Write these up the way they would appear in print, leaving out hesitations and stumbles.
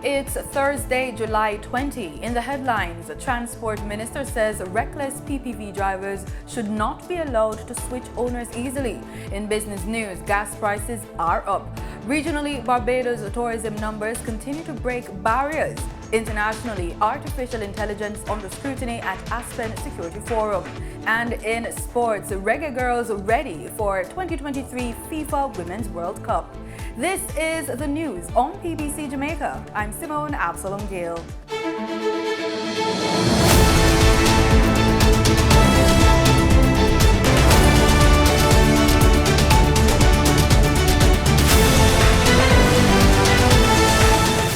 It's Thursday, July 20. In the headlines, the Transport Minister says reckless PPP drivers should not be allowed to switch owners easily. In business news, gas prices are up. Regionally, Barbados' tourism numbers continue to break barriers. Internationally, artificial intelligence under scrutiny at Aspen Security Forum. And in sports, Reggae Girls ready for 2023 FIFA Women's World Cup. This is the news on PBC Jamaica. I'm Simone Absalom Gale.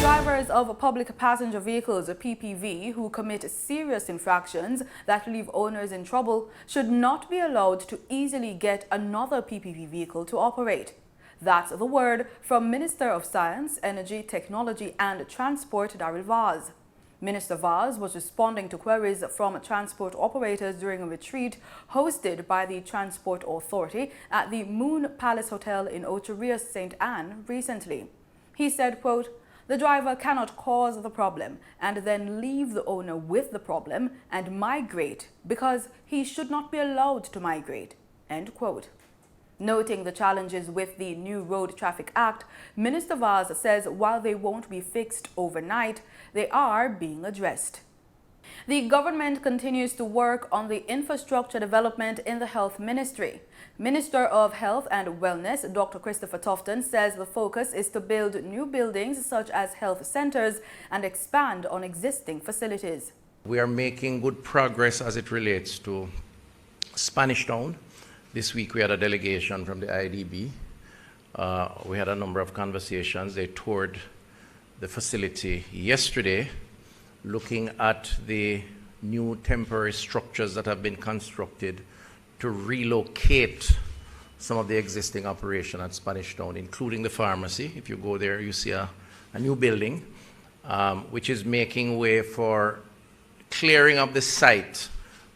Drivers of public passenger vehicles, or PPV, who commit serious infractions that leave owners in trouble should not be allowed to easily get another PPV vehicle to operate. That's the word from Minister of Science, Energy, Technology and Transport, Daryl Vaz. Minister Vaz was responding to queries from transport operators during a retreat hosted by the Transport Authority at the Moon Palace Hotel in Ocho St. Anne recently. He said, quote, "The driver cannot cause the problem and then leave the owner with the problem and migrate because he should not be allowed to migrate." End quote. Noting the challenges with the new Road Traffic Act, Minister Vaz says while they won't be fixed overnight, they are being addressed. The government continues to work on the infrastructure development in the Health Ministry. Minister of Health and Wellness, Dr. Christopher Tofton, says the focus is to build new buildings such as health centers and expand on existing facilities. We are making good progress as it relates to Spanish Town. This week we had a delegation from the IDB. We had a number of conversations. They toured the facility yesterday, looking at the new temporary structures that have been constructed to relocate some of the existing operation at Spanish Town, including the pharmacy. If you go there, you see a new building, which is making way for clearing up the site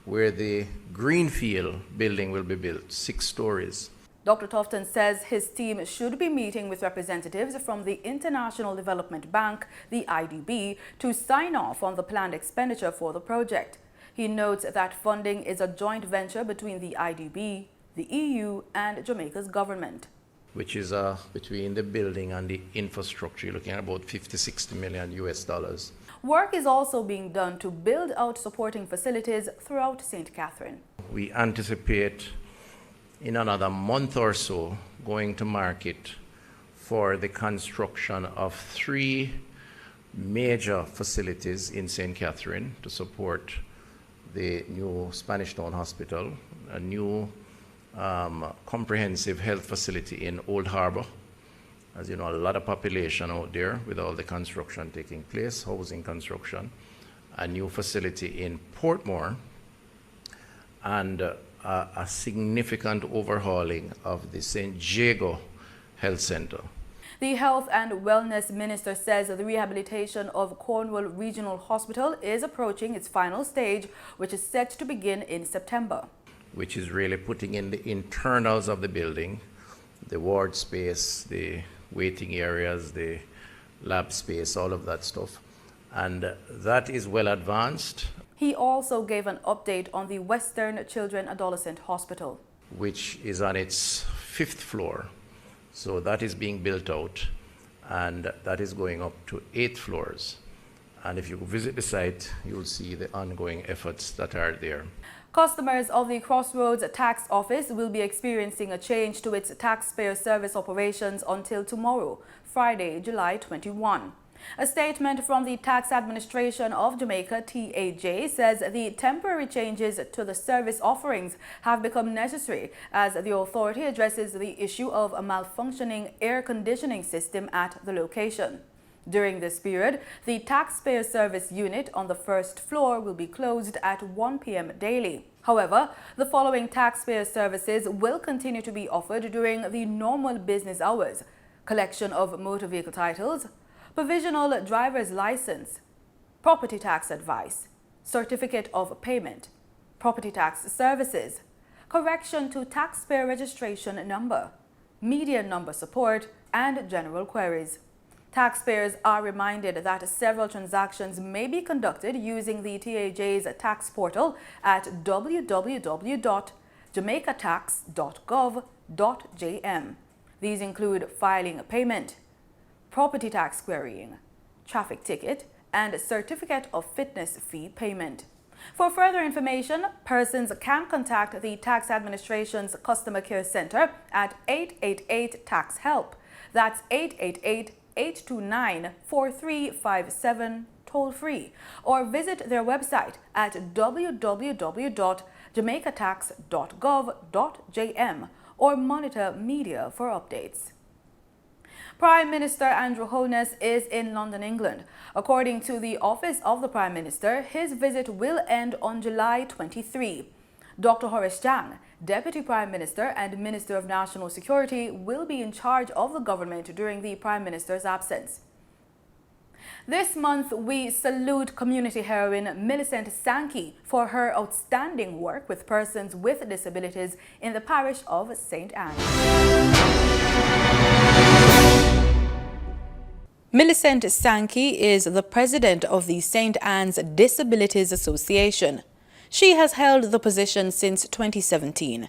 where the Greenfield building will be built, 6 stories. Dr. Tofton says his team should be meeting with representatives from the International Development Bank, the IDB, to sign off on the planned expenditure for the project. He notes that funding is a joint venture between the IDB, the EU, and Jamaica's government. Which is between the building and the infrastructure, you're looking at about $50–60 million US. Work is also being done to build out supporting facilities throughout St. Catherine. We anticipate in another month or so going to market for the construction of 3 major facilities in St. Catherine to support the new Spanish Town Hospital, a new comprehensive health facility in Old Harbor. As you know, a lot of population out there with all the construction taking place, housing construction, a new facility in Portmore, and a significant overhauling of the St. Jago Health Center. The Health and Wellness Minister says the rehabilitation of Cornwall Regional Hospital is approaching its final stage, which is set to begin in September. Which is really putting in the internals of the building, the ward space, the waiting areas, the lab space, all of that stuff. And that is well advanced. He also gave an update on the Western Children Adolescent Hospital, which is on its 5th floor. So that is being built out, and that is going up to 8 floors. And if you visit the site, you'll see the ongoing efforts that are there. Customers of the Crossroads Tax Office will be experiencing a change to its taxpayer service operations until tomorrow, Friday, July 21. A statement from the Tax Administration of Jamaica, TAJ, says the temporary changes to the service offerings have become necessary as the authority addresses the issue of a malfunctioning air conditioning system at the location. During this period, the taxpayer service unit on the 1st floor will be closed at 1 p.m. daily. However, the following taxpayer services will continue to be offered during the normal business hours: collection of motor vehicle titles, provisional driver's license, property tax advice, certificate of payment, property tax services, correction to taxpayer registration number, median number support, and general queries. Taxpayers are reminded that several transactions may be conducted using the TAJ's tax portal at www.jamaicatax.gov.jm. These include filing a payment, property tax querying, traffic ticket, and certificate of fitness fee payment. For further information, persons can contact the Tax Administration's Customer Care Center at 888-TAX-HELP. That's 888-829-4357 toll-free, or visit their website at www.jamaicatax.gov.jm or monitor media for updates. Prime Minister Andrew Holness is in London, England. According to the Office of the Prime Minister, his visit will end on July 23. Dr. Horace Chang, Deputy Prime Minister and Minister of National Security, will be in charge of the government during the Prime Minister's absence. This month, we salute community heroine Millicent Sankey for her outstanding work with persons with disabilities in the parish of St. Anne. Millicent Sankey is the president of the St. Anne's Disabilities Association. She has held the position since 2017.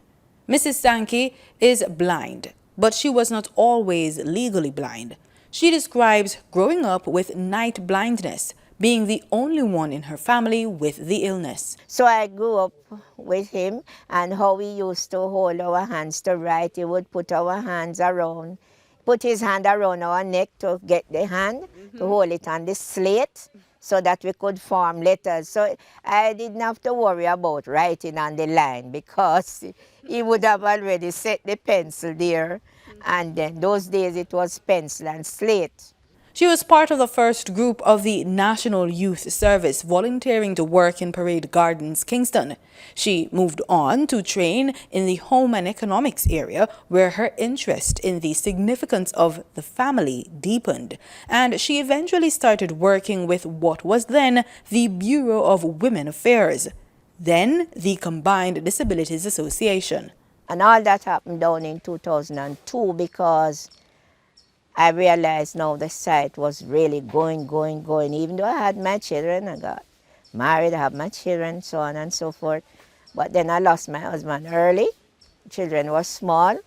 Mrs. Sankey is blind, but she was not always legally blind. She describes growing up with night blindness, being the only one in her family with the illness. So I grew up with him, and how we used to hold our hands to write. He would put our hands around, put his hand around our neck to get the hand, to hold it on the slate, so that we could form letters. So I didn't have to worry about writing on the line, because he would have already set the pencil there. And then those days it was pencil and slate. She was part of the first group of the National Youth Service volunteering to work in Parade Gardens, Kingston. She moved on to train in the home and economics area, where her interest in the significance of the family deepened, and she eventually started working with what was then the Bureau of Women Affairs, then the Combined Disabilities Association. And all that happened down in 2002, because I realized now the site was really going. Even though I had my children, I got married, I have my children, so on and so forth. But then I lost my husband early. Children were small.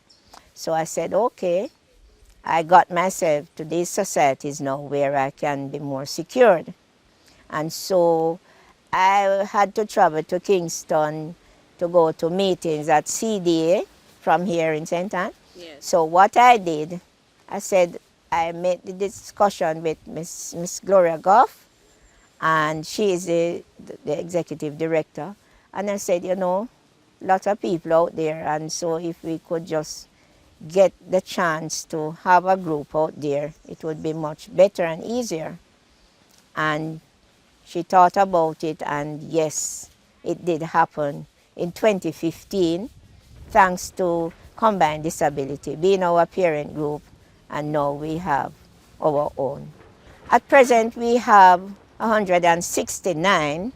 So I said, okay, I got myself to these societies now where I can be more secured. And so I had to travel to Kingston to go to meetings at CDA from here in St. Anne. Yes. So what I did, I said, I made the discussion with Miss Gloria Goff, and she is the executive director. And I said, you know, lots of people out there, and so if we could just get the chance to have a group out there, it would be much better and easier. And she thought about it, and yes, it did happen in 2015, thanks to Combined Disability being our parent group, and now we have our own. At present, we have 169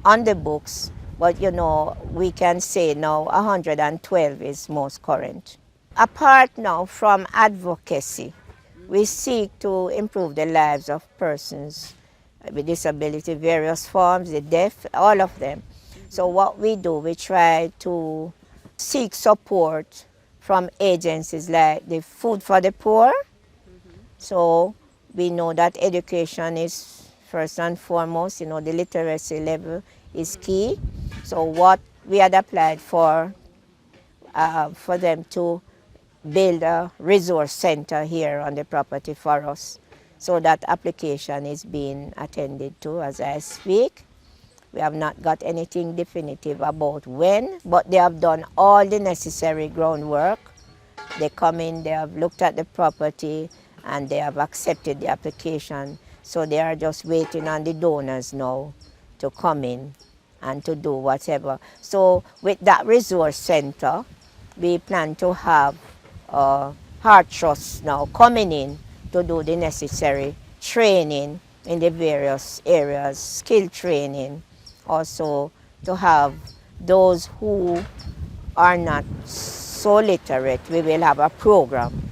on the books, but you know, we can say now 112 is most current. Apart now from advocacy, we seek to improve the lives of persons with disability, various forms, the deaf, all of them. So what we do, we try to seek support from agencies like the Food for the Poor. So we know that education is first and foremost, you know, the literacy level is key. So what we had applied for them to build a resource center here on the property for us. So that application is being attended to as I speak. We have not got anything definitive about when, but they have done all the necessary groundwork. They come in, they have looked at the property, and they have accepted the application. So they are just waiting on the donors now to come in and to do whatever. So with that resource center, we plan to have Heart Trust now coming in to do the necessary training in the various areas, skill training. Also to have those who are not so literate, we will have a program.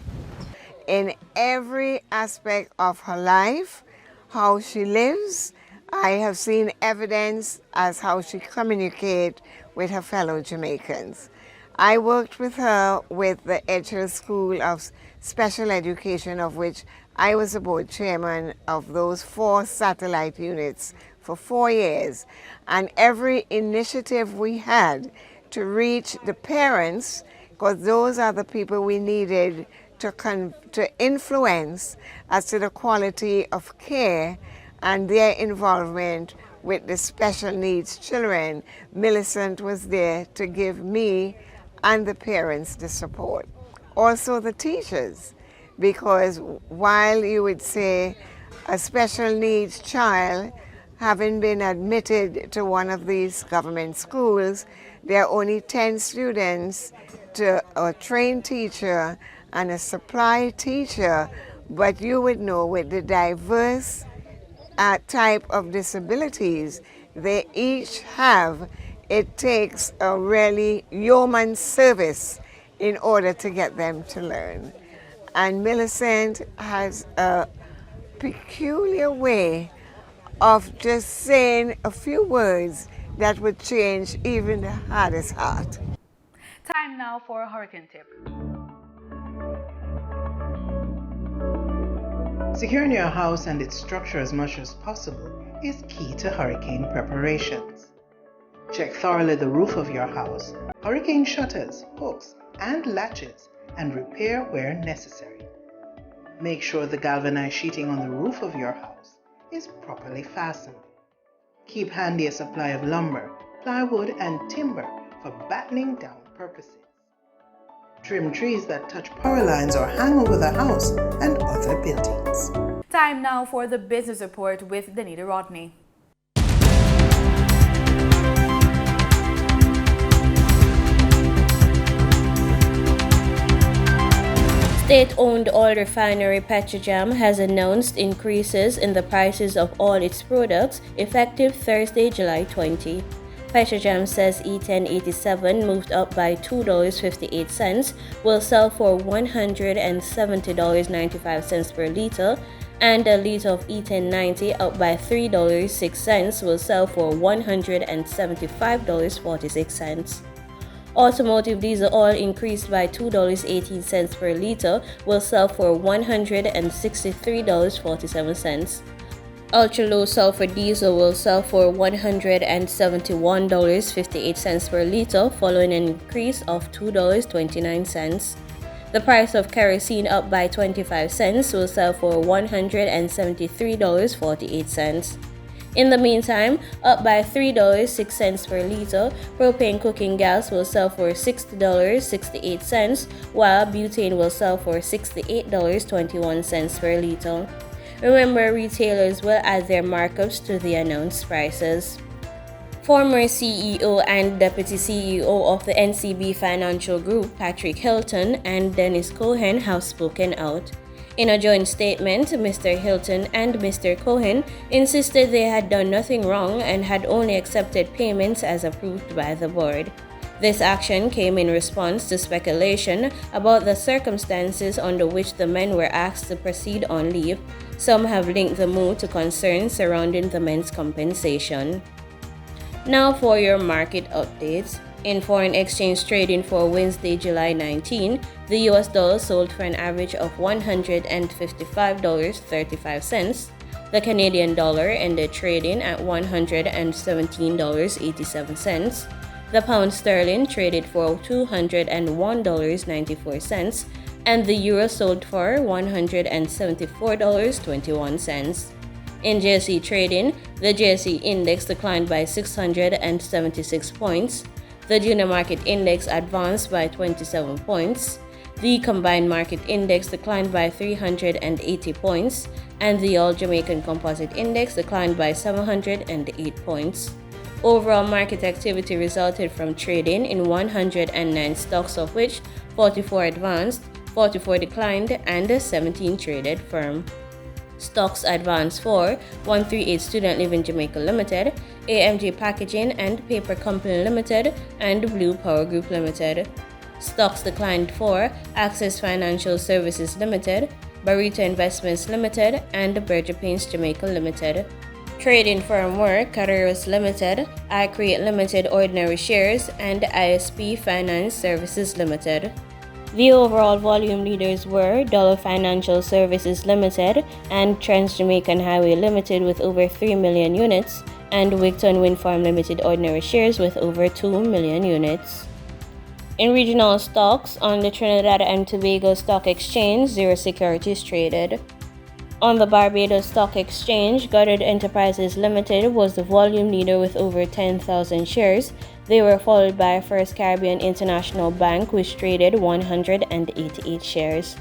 in every aspect of her life, how she lives. I have seen evidence as how she communicates with her fellow Jamaicans. I worked with her with the Edgehill School of Special Education, of which I was the board chairman of those 4 satellite units for 4 years. And every initiative we had to reach the parents, because those are the people we needed to influence as to the quality of care and their involvement with the special needs children, Millicent was there to give me and the parents the support. Also the teachers, because while you would say a special needs child having been admitted to one of these government schools, there are only 10 students to a trained teacher and a supply teacher, but you would know with the diverse type of disabilities they each have, it takes a really yeoman service in order to get them to learn. And Millicent has a peculiar way of just saying a few words that would change even the hardest heart. Time now for a hurricane tip. Securing your house and its structure as much as possible is key to hurricane preparations. Check thoroughly the roof of your house, hurricane shutters, hooks, and latches, and repair where necessary. Make sure the galvanized sheeting on the roof of your house is properly fastened. Keep handy a supply of lumber, plywood, and timber for battening down purposes. Trim trees that touch power lines or hang over the house and other buildings. Time now for the business report with Danita Rodney. State-owned oil refinery Petrojam has announced increases in the prices of all its products effective Thursday, July 20. Petrojam says E1087 moved up by $2.58, will sell for $170.95 per liter, and a liter of E1090 up by $3.06 will sell for $175.46. Automotive diesel oil increased by $2.18 per liter, will sell for $163.47. Ultra-low sulfur diesel will sell for $171.58 per liter, following an increase of $2.29. The price of kerosene up by 25 cents will sell for $173.48. In the meantime, up by $3.06 per liter, propane cooking gas will sell for $60.68, while butane will sell for $68.21 per liter. Remember, retailers will add their markups to the announced prices. Former CEO and Deputy CEO of the NCB Financial Group, Patrick Hilton and Dennis Cohen, have spoken out. In a joint statement, Mr. Hilton and Mr. Cohen insisted they had done nothing wrong and had only accepted payments as approved by the board. This action came in response to speculation about the circumstances under which the men were asked to proceed on leave. Some have linked the move to concerns surrounding the men's compensation. Now for your market updates. In foreign exchange trading for Wednesday, July 19, the US dollar sold for an average of $155.35. The Canadian dollar ended trading at $117.87. The pound sterling traded for $201.94, and the euro sold for $174.21. In JSE trading, the JSE index declined by 676 points. The junior market index advanced by 27 points. The combined market index declined by 380 points, and the All Jamaican Composite Index declined by 708 points. Overall market activity resulted from trading in 109 stocks, of which 44 advanced, 44 declined, and 17 traded firm. Stocks advanced for 138 Student Living Jamaica Limited, AMG Packaging and Paper Company Limited, and Blue Power Group Limited. Stocks declined for Access Financial Services Limited, Barita Investments Limited, and Berger Paints Jamaica Limited. Trading firm were Caricom Limited, iCreate Limited Ordinary Shares, and ISP Finance Services Limited. The overall volume leaders were Dollar Financial Services Limited and Trans Jamaican Highway Limited with over 3 million units, and Wigton Wind Farm Limited Ordinary Shares with over 2 million units. In regional stocks, on the Trinidad and Tobago Stock Exchange, 0 securities traded. On the Barbados Stock Exchange, Goddard Enterprises Limited was the volume leader with over 10,000 shares. They were followed by First Caribbean International Bank, which traded 188 shares.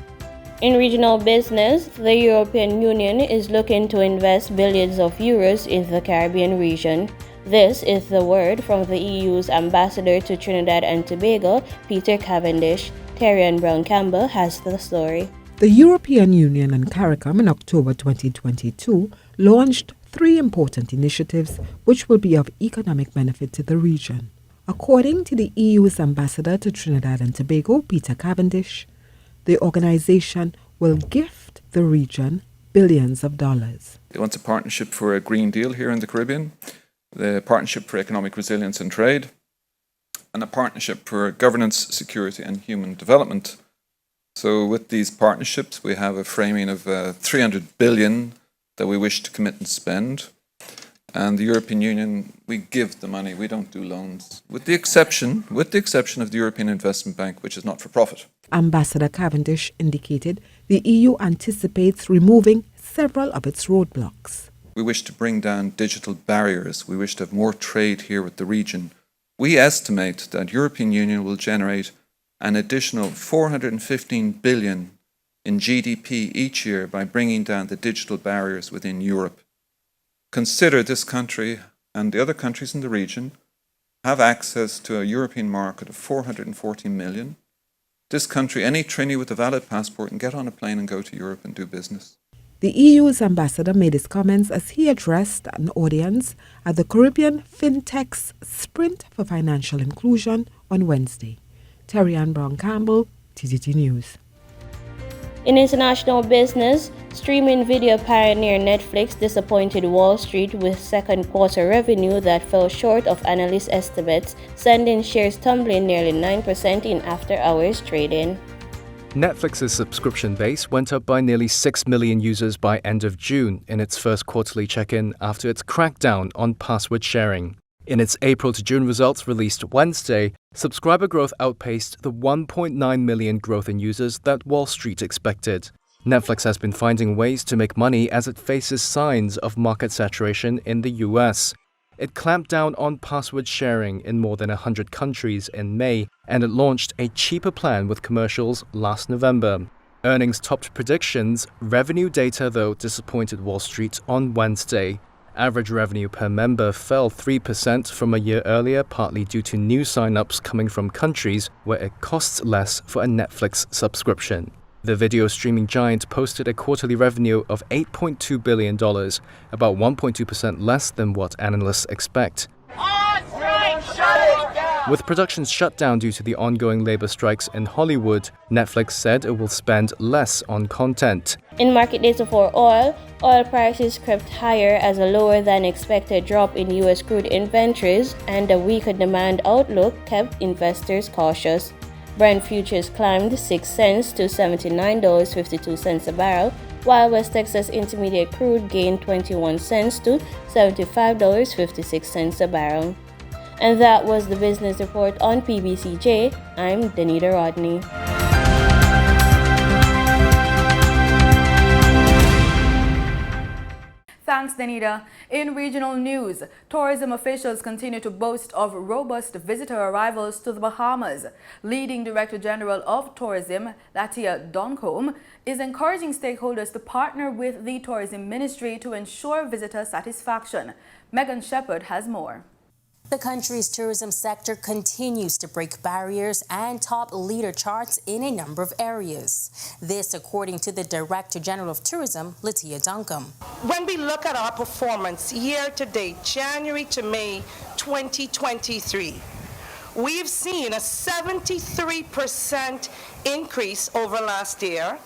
In regional business, the European Union is looking to invest billions of euros in the Caribbean region. This is the word from the EU's ambassador to Trinidad and Tobago, Peter Cavendish. Terry Brown Campbell has the story. The European Union and Caricom in October 2022 launched 3 important initiatives which will be of economic benefit to the region. According to the EU's ambassador to Trinidad and Tobago, Peter Cavendish, the organization will gift the region billions of dollars. They want a partnership for a Green Deal here in the Caribbean, the Partnership for Economic Resilience and Trade, and a partnership for governance, security and human development. So with these partnerships, we have a framing of 300 billion that we wish to commit and spend. And the European Union, we give the money, we don't do loans, with the exception of the European Investment Bank, which is not for profit. Ambassador Cavendish indicated the EU anticipates removing several of its roadblocks. We wish to bring down digital barriers. We wish to have more trade here with the region. We estimate that the European Union will generate an additional 415 billion in GDP each year by bringing down the digital barriers within Europe. Consider this country and the other countries in the region have access to a European market of 440 million. This country, any Trini with a valid passport, can get on a plane and go to Europe and do business. The EU's ambassador made his comments as he addressed an audience at the Caribbean FinTech's Sprint for Financial Inclusion on Wednesday. Terry Brown Campbell, TTT News. In international business, streaming video pioneer Netflix disappointed Wall Street with second quarter revenue that fell short of analyst estimates, sending shares tumbling nearly 9% in after-hours trading. Netflix's subscription base went up by nearly 6 million users by end of June in its first quarterly check-in after its crackdown on password sharing. In its April to June results released Wednesday, subscriber growth outpaced the 1.9 million growth in users that Wall Street expected. Netflix has been finding ways to make money as it faces signs of market saturation in the US. It clamped down on password sharing in more than 100 countries in May, and it launched a cheaper plan with commercials last November. Earnings topped predictions. Revenue data, though, disappointed Wall Street on Wednesday. Average revenue per member fell 3% from a year earlier, partly due to new sign-ups coming from countries where it costs less for a Netflix subscription. The video streaming giant posted a quarterly revenue of $8.2 billion, about 1.2% less than what analysts expect. With productions shut down due to the ongoing labor strikes in Hollywood, Netflix said it will spend less on content. In market data for oil prices crept higher as a lower than expected drop in U.S. crude inventories and a weaker demand outlook kept investors cautious. Brent futures climbed 6 cents to $79.52 a barrel, while West Texas Intermediate crude gained 21 cents to $75.56 a barrel. And that was the business report on PBCJ. I'm Danita Rodney. Thanks, Danita. In regional news, tourism officials continue to boast of robust visitor arrivals to the Bahamas. Leading Director General of Tourism, Latia Duncombe, is encouraging stakeholders to partner with the Tourism Ministry to ensure visitor satisfaction. Megan Shepherd has more. The country's tourism sector continues to break barriers and top leader charts in a number of areas. This according to the Director General of Tourism, Latia Duncombe. When we look at our performance year to date, January to May 2023, we've seen a 73% increase over last year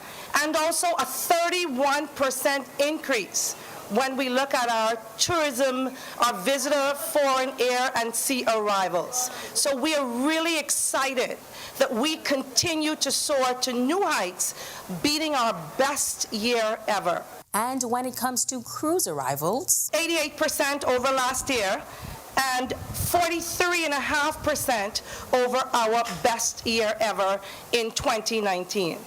and also a 31% increase when we look at our tourism, our visitor, foreign air and sea arrivals. So we are really excited that we continue to soar to new heights, beating our best year ever. And when it comes to cruise arrivals, 88% over last year and 43.5% over our best year ever in 2019.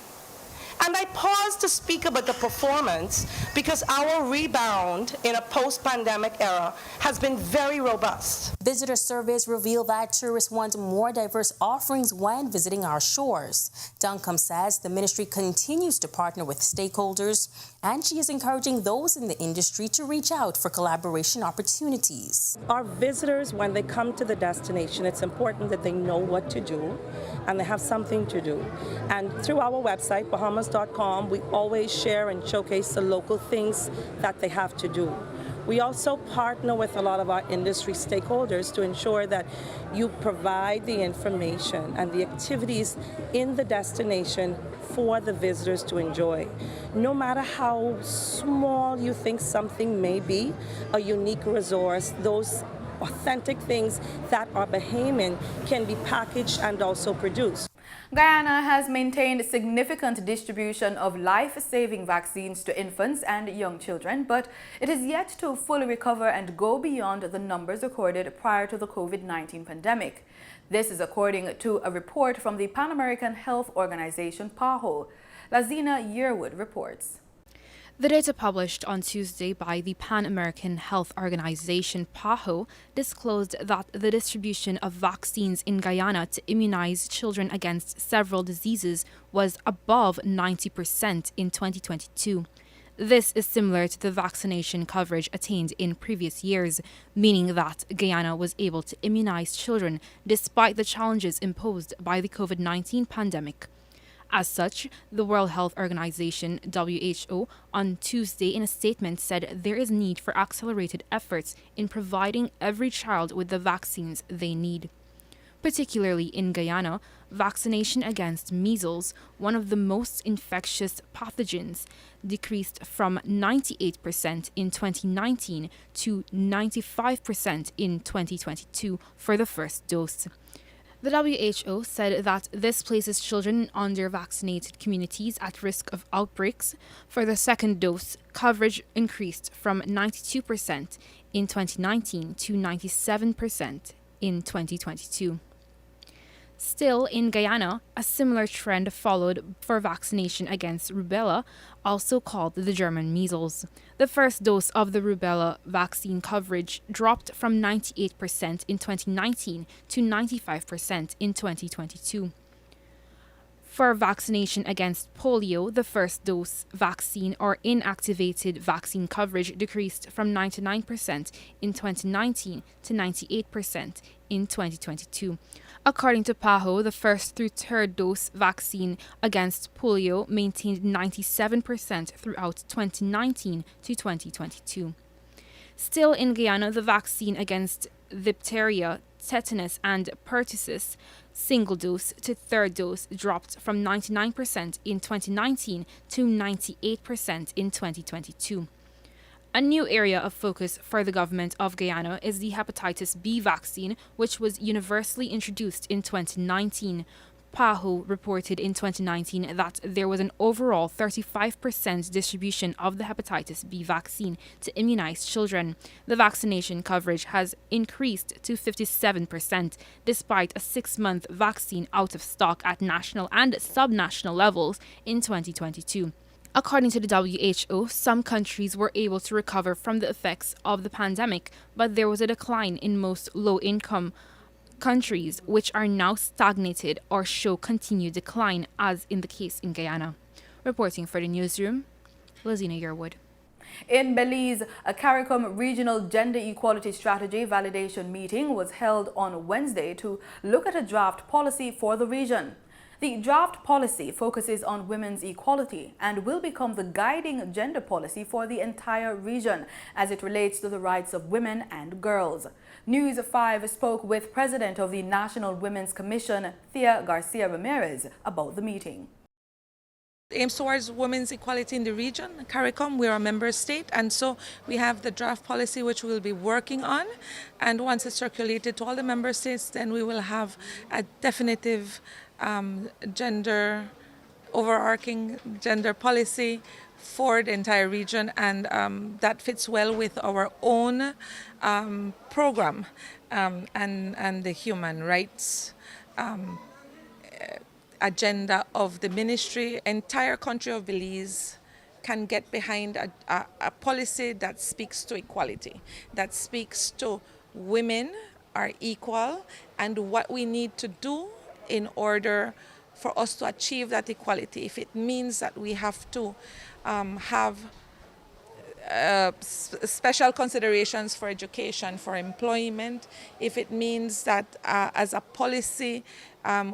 And I pause to speak about the performance because our rebound in a post-pandemic era has been very robust. visitor surveys reveal that tourists want more diverse offerings when visiting our shores. Duncombe says the ministry continues to partner with stakeholders, and she is encouraging those in the industry to reach out for collaboration opportunities. Our visitors, when they come to the destination, it's important that they know what to do and they have something to do. And through our website, Bahamas.com, we always share and showcase the local things that they have to do. We also partner with a lot of our industry stakeholders to ensure that you provide the information and the activities in the destination for the visitors to enjoy. No matter how small you think something may be, a unique resource, those authentic things that are Bahamian can be packaged and also produced. Guyana has maintained significant distribution of life-saving vaccines to infants and young children, but it is yet to fully recover and go beyond the numbers recorded prior to the COVID-19 pandemic. This is according to a report from the Pan American Health Organization, PAHO. Lazina Yearwood reports. The data published on Tuesday by the Pan American Health Organization, PAHO, disclosed that the distribution of vaccines in Guyana to immunize children against several diseases was above 90% in 2022. This is similar to the vaccination coverage attained in previous years, meaning that Guyana was able to immunize children despite the challenges imposed by the COVID-19 pandemic. As such, the World Health Organization, WHO, on Tuesday in a statement said there is need for accelerated efforts in providing every child with the vaccines they need. Particularly in Guyana, vaccination against measles, one of the most infectious pathogens, decreased from 98% in 2019 to 95% in 2022 for the first dose. The WHO said that this places children in under-vaccinated communities at risk of outbreaks. For the second dose, coverage increased from 92% in 2019 to 97% in 2022. Still, in Guyana, a similar trend followed for vaccination against rubella, also called the German measles. The first dose of the rubella vaccine coverage dropped from 98% in 2019 to 95% in 2022. For vaccination against polio, the first dose vaccine or inactivated vaccine coverage decreased from 99% in 2019 to 98% in 2022. According to PAHO, the first through third dose vaccine against polio maintained 97% throughout 2019 to 2022. Still in Guyana, the vaccine against diphtheria, tetanus, and pertussis single dose to third dose dropped from 99% in 2019 to 98% in 2022. A new area of focus for the government of Guyana is the hepatitis B vaccine, which was universally introduced in 2019. PAHO reported in 2019 that there was an overall 35% distribution of the hepatitis B vaccine to immunize children. The vaccination coverage has increased to 57%, despite a 6-month vaccine out of stock at national and subnational levels in 2022. According to the WHO, some countries were able to recover from the effects of the pandemic, but there was a decline in most low-income countries, which are now stagnated or show continued decline, as in the case in Guyana. Reporting for the newsroom, Lazina Yearwood. In Belize, a Caricom Regional Gender Equality Strategy Validation meeting was held on Wednesday to look at a draft policy for the region. The draft policy focuses on women's equality and will become the guiding gender policy for the entire region as it relates to the rights of women and girls. News 5 spoke with President of the National Women's Commission, Thea Garcia Ramirez, about the meeting. Aims towards women's equality in the region. Caricom, we're a member state, and so we have the draft policy which we'll be working on, and once it's circulated to all the member states, then we will have a definitive overarching gender policy for the entire region, and that fits well with our own program and the human rights agenda of the ministry. Entire country of Belize can get behind a policy that speaks to equality, that speaks to women are equal and what we need to do in order for us to achieve that equality. If it means that we have to have special considerations for education, for employment, if it means that as a policy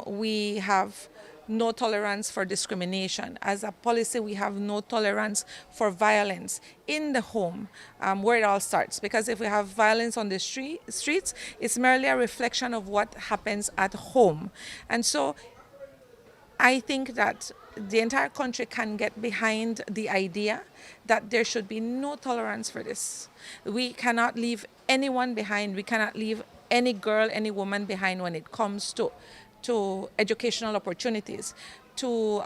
we have no tolerance for discrimination. As a policy, we have no tolerance for violence in the home, where it all starts. Because if we have violence on the streets, it's merely a reflection of what happens at home. And so I think that the entire country can get behind the idea that there should be no tolerance for this. We cannot leave anyone behind. We cannot leave any girl, any woman behind when it comes to educational opportunities, to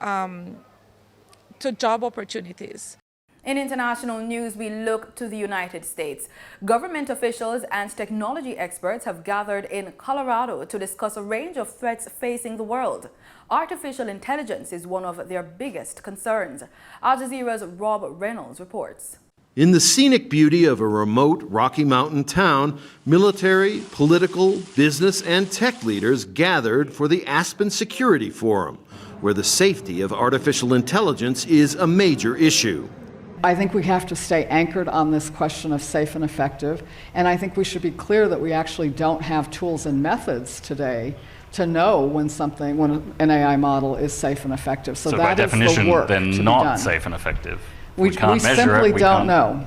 job opportunities. In international news, we look to the United States. Government officials and technology experts have gathered in Colorado to discuss a range of threats facing the world. Artificial intelligence is one of their biggest concerns. Al Jazeera's Rob Reynolds reports. In the scenic beauty of a remote Rocky Mountain town, military, political, business, and tech leaders gathered for the Aspen Security Forum, where the safety of artificial intelligence is a major issue. I think we have to stay anchored on this question of safe and effective, and I think we should be clear that we actually don't have tools and methods today to know when an AI model is safe and effective. So that by definition, is the work then to not be done. Safe and effective. We simply don't know.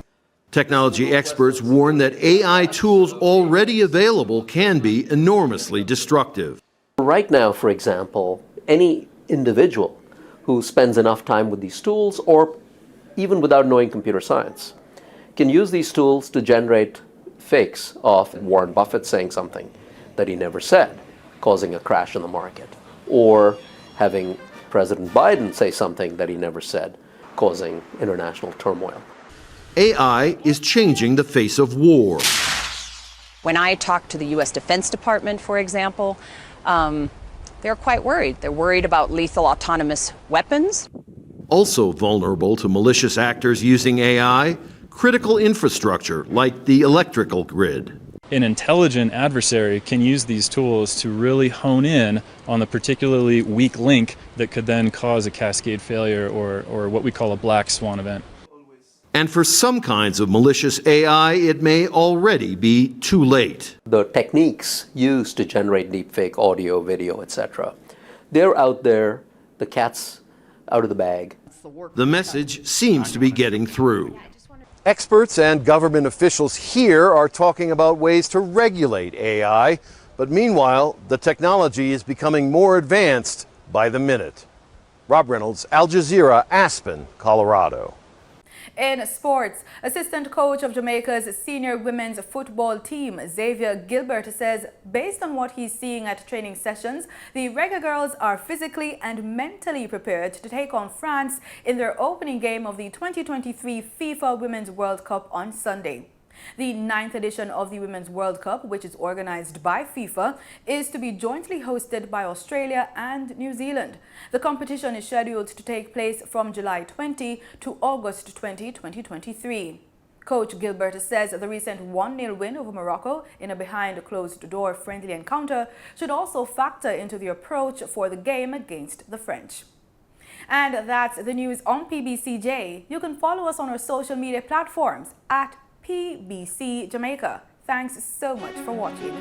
Technology experts warn that AI tools already available can be enormously destructive. Right now, for example, any individual who spends enough time with these tools, or even without knowing computer science, can use these tools to generate fakes of Warren Buffett saying something that he never said, causing a crash in the market, or having President Biden say something that he never said, causing international turmoil. AI is changing the face of war. When I talk to the U.S. Defense Department, for example, they're quite worried. They're worried about lethal autonomous weapons. Also vulnerable to malicious actors using AI, critical infrastructure like the electrical grid. An intelligent adversary can use these tools to really hone in on the particularly weak link that could then cause a cascade failure or what we call a black swan event. And for some kinds of malicious AI, it may already be too late. The techniques used to generate deepfake audio, video, etc., they're out there, the cat's out of the bag. The message seems to be getting through. Experts and government officials here are talking about ways to regulate AI, but meanwhile, the technology is becoming more advanced by the minute. Rob Reynolds, Al Jazeera, Aspen, Colorado. In sports, assistant coach of Jamaica's senior women's football team, Xavier Gilbert, says based on what he's seeing at training sessions, the Reggae Girls are physically and mentally prepared to take on France in their opening game of the 2023 FIFA Women's World Cup on Sunday. The 9th edition of the Women's World Cup, which is organized by FIFA, is to be jointly hosted by Australia and New Zealand. The competition is scheduled to take place from July 20 to August 20, 2023. Coach Gilbert says the recent 1-0 win over Morocco in a behind-closed-door friendly encounter should also factor into the approach for the game against the French. And that's the news on PBCJ. You can follow us on our social media platforms at PBCJamaica. Thanks so much for watching.